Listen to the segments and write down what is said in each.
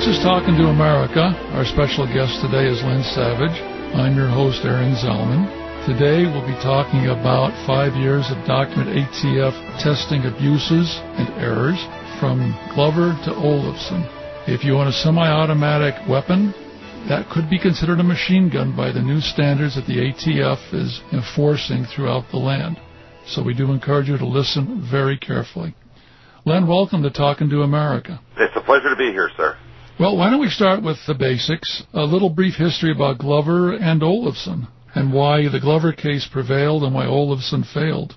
This is Talkin to America. Our special guest today is Len Savage. I'm your host, Aaron Zelman. Today we'll be talking about 5 years of document ATF testing abuses and errors from Glover to Olofson. If you want a semi-automatic weapon, that could be considered a machine gun by the new standards that the ATF is enforcing throughout the land. So we do encourage you to listen very carefully. Len, welcome to Talkin to America. It's a pleasure to be here, sir. Well, why don't we start with the basics, a little brief history about Glover and Olofson, and why the Glover case prevailed and why Olofson failed.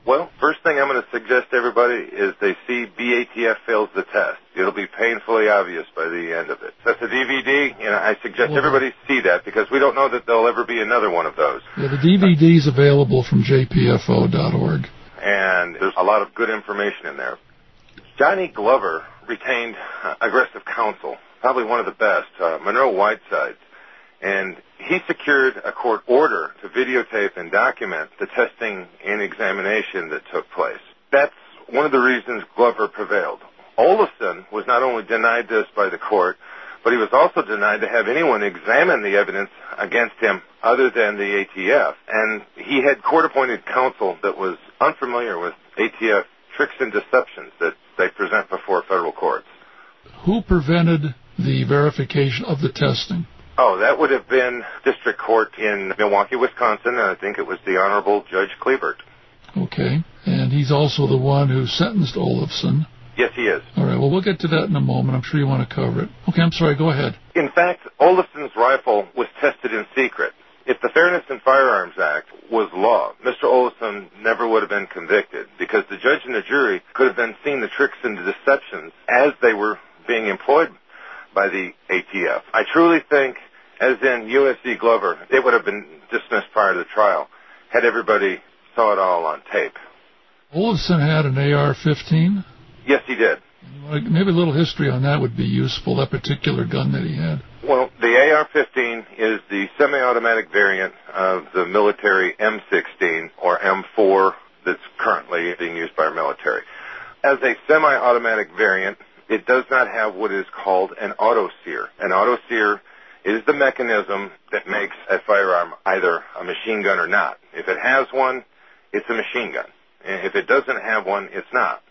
Well, first thing I'm going to suggest to everybody is they see BATF fails the test. It'll be painfully obvious by the end of it. That's a DVD, and I suggest everybody see that because we don't know that there'll ever be another one of those. Yeah, the DVD is available from jpfo.org. And there's a lot of good information in there. Johnny Glover retained aggressive counsel, probably one of the best, Monroe Whitesides, and he secured a court order to videotape and document the testing and examination that took place. That's one of the reasons Glover prevailed. Olofson was not only denied this by the court, but he was also denied to have anyone examine the evidence against him other than the ATF. And he had court-appointed counsel that was unfamiliar with ATF tricks and deceptions that they present before federal courts. Who prevented the verification of the testing? Oh, that would have been district court in Milwaukee, Wisconsin, and I think it was the Honorable Judge Klebert. Okay, and he's also the one who sentenced Olofson. Yes, he is. All right, well, we'll get to that in a moment. I'm sure you want to cover it. Okay, I'm sorry, go ahead. In fact, Olofson's rifle was tested in secret. If the Fairness in Firearms Act was law, Mr. Olofson never would have been convicted because the judge and the jury could have then seen the tricks and the deceptions as they were being employed by the ATF. I truly think, as in USC Glover, it would have been dismissed prior to the trial had everybody saw it all on tape. Olofson had an AR-15? Yes, he did. Maybe a little history on that would be useful, that particular gun that he had. Well, the AR-15 is the semi-automatic variant of the military M16 or M4 that's currently being used by our military. As a semi-automatic variant, it does not have what is called an auto-sear. An auto-sear is the mechanism that makes a firearm either a machine gun or not. If it has one, it's a machine gun. And if it doesn't have one, it's not.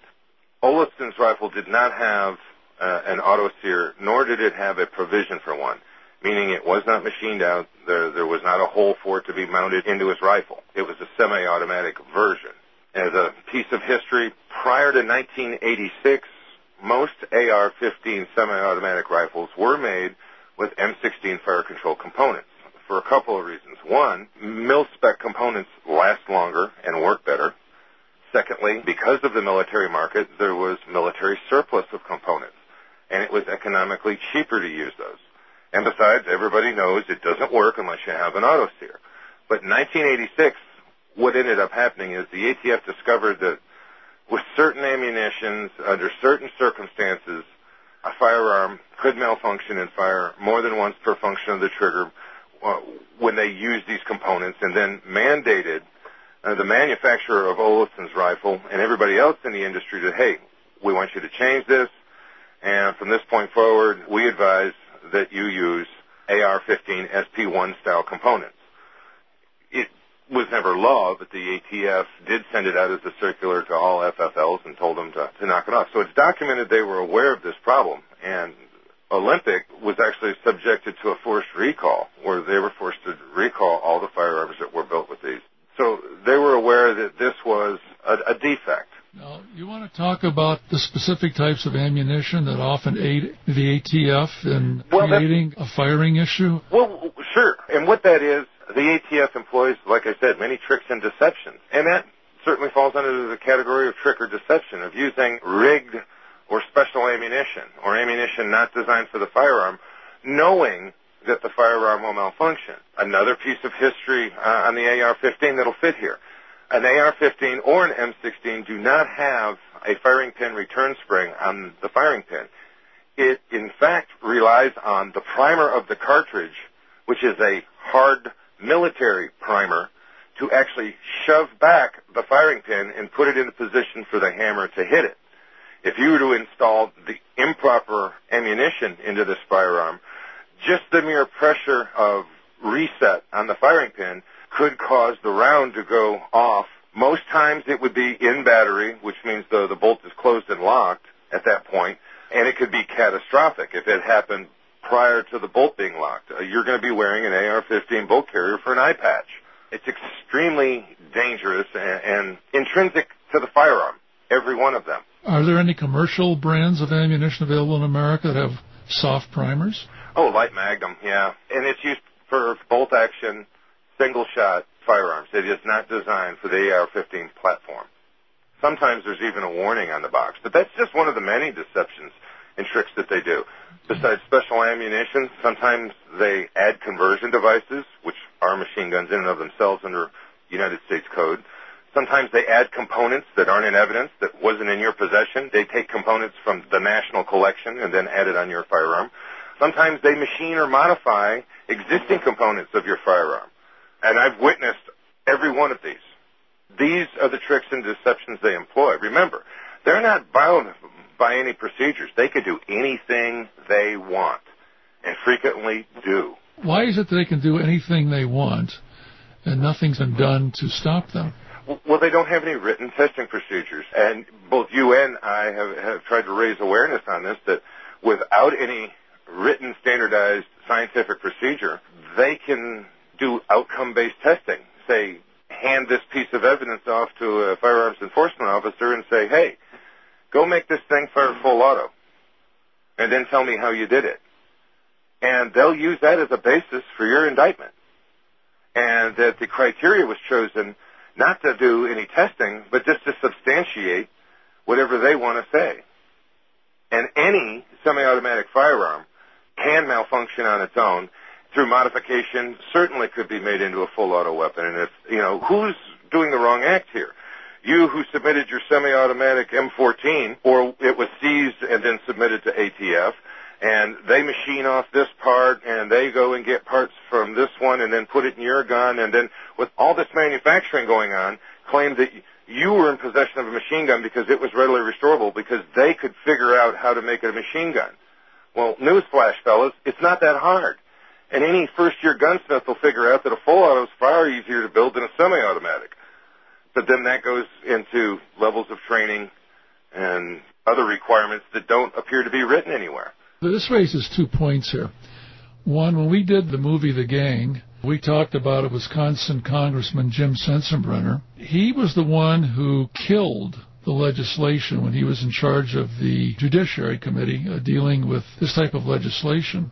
Olofson's rifle did not have an auto-sear, nor did it have a provision for one, meaning it was not machined out. There was not a hole for it to be mounted into his rifle. It was a semi-automatic version. As a piece of history, prior to 1986, most AR-15 semi-automatic rifles were made with M16 fire control components for a couple of reasons. One, mil-spec components last longer and work better. Secondly, because of the military market, there was military surplus of components, and it was economically cheaper to use those. And besides, everybody knows it doesn't work unless you have an auto-sear. But in 1986, what ended up happening is the ATF discovered that with certain ammunitions, under certain circumstances, a firearm could malfunction and fire more than once per function of the trigger when they used these components, and then mandated the manufacturer of Olofson's rifle and everybody else in the industry that, hey, we want you to change this, and from this point forward, we advise that you use AR-15 SP1 style components. It was never law, but the ATF did send it out as a circular to all FFLs and told them to knock it off. So it's documented they were aware of this problem, and Olympic was actually subjected to a forced recall, where they were forced to recall all the firearms that were built with these. So they were aware that this was a defect. Now, you want to talk about the specific types of ammunition that often aid the ATF in creating a firing issue? Well, sure. And what that is, the ATF employs, like I said, many tricks and deceptions. And that certainly falls under the category of trick or deception, of using rigged or special ammunition, or ammunition not designed for the firearm, knowing that the firearm will malfunction. Another piece of history on the AR-15 that'll fit here. An AR-15 or an M16 do not have a firing pin return spring on the firing pin. It, in fact, relies on the primer of the cartridge, which is a hard military primer, to actually shove back the firing pin and put it in a position for the hammer to hit it. If you were to install the improper ammunition into this firearm, just the mere pressure of reset on the firing pin could cause the round to go off. Most times it would be in battery, which means the bolt is closed and locked at that point, and it could be catastrophic if it happened prior to the bolt being locked. You're going to be wearing an AR-15 bolt carrier for an eye patch. It's extremely dangerous and intrinsic to the firearm, every one of them. Are there any commercial brands of ammunition available in America that have soft primers? Oh, Light Magnum, yeah. And it's used for bolt-action, single-shot firearms. It is not designed for the AR-15 platform. Sometimes there's even a warning on the box, but that's just one of the many deceptions and tricks that they do. Besides special ammunition, sometimes they add conversion devices, which are machine guns in and of themselves under United States Code. Sometimes they add components that aren't in evidence, that wasn't in your possession. They take components from the national collection and then add it on your firearm. Sometimes they machine or modify existing components of your firearm. And I've witnessed every one of these. These are the tricks and deceptions they employ. Remember, they're not bound by any procedures. They can do anything they want, and frequently do. Why is it that they can do anything they want and nothing's been done to stop them? Well, they don't have any written testing procedures. And both you and I have tried to raise awareness on this, that without any written, standardized scientific procedure, they can do outcome-based testing. Say, hand this piece of evidence off to a firearms enforcement officer and say, hey, go make this thing fire full auto, and then tell me how you did it. And they'll use that as a basis for your indictment. And that the criteria was chosen not to do any testing, but just to substantiate whatever they want to say. And any semi-automatic firearm can malfunction on its own. Through modification, certainly could be made into a full auto weapon. And if, who's doing the wrong act here? You who submitted your semi-automatic M14, or it was seized and then submitted to ATF, and they machine off this part, and they go and get parts from this one and then put it in your gun, and then with all this manufacturing going on, claim that you were in possession of a machine gun because it was readily restorable, because they could figure out how to make it a machine gun. Well, newsflash, fellas, it's not that hard. And any first-year gunsmith will figure out that a full auto is far easier to build than a semi-automatic. But then that goes into levels of training and other requirements that don't appear to be written anywhere. This raises 2 points here. One, when we did the movie The Gang, we talked about a Wisconsin Congressman, Jim Sensenbrenner. He was the one who killed the legislation when he was in charge of the Judiciary Committee dealing with this type of legislation.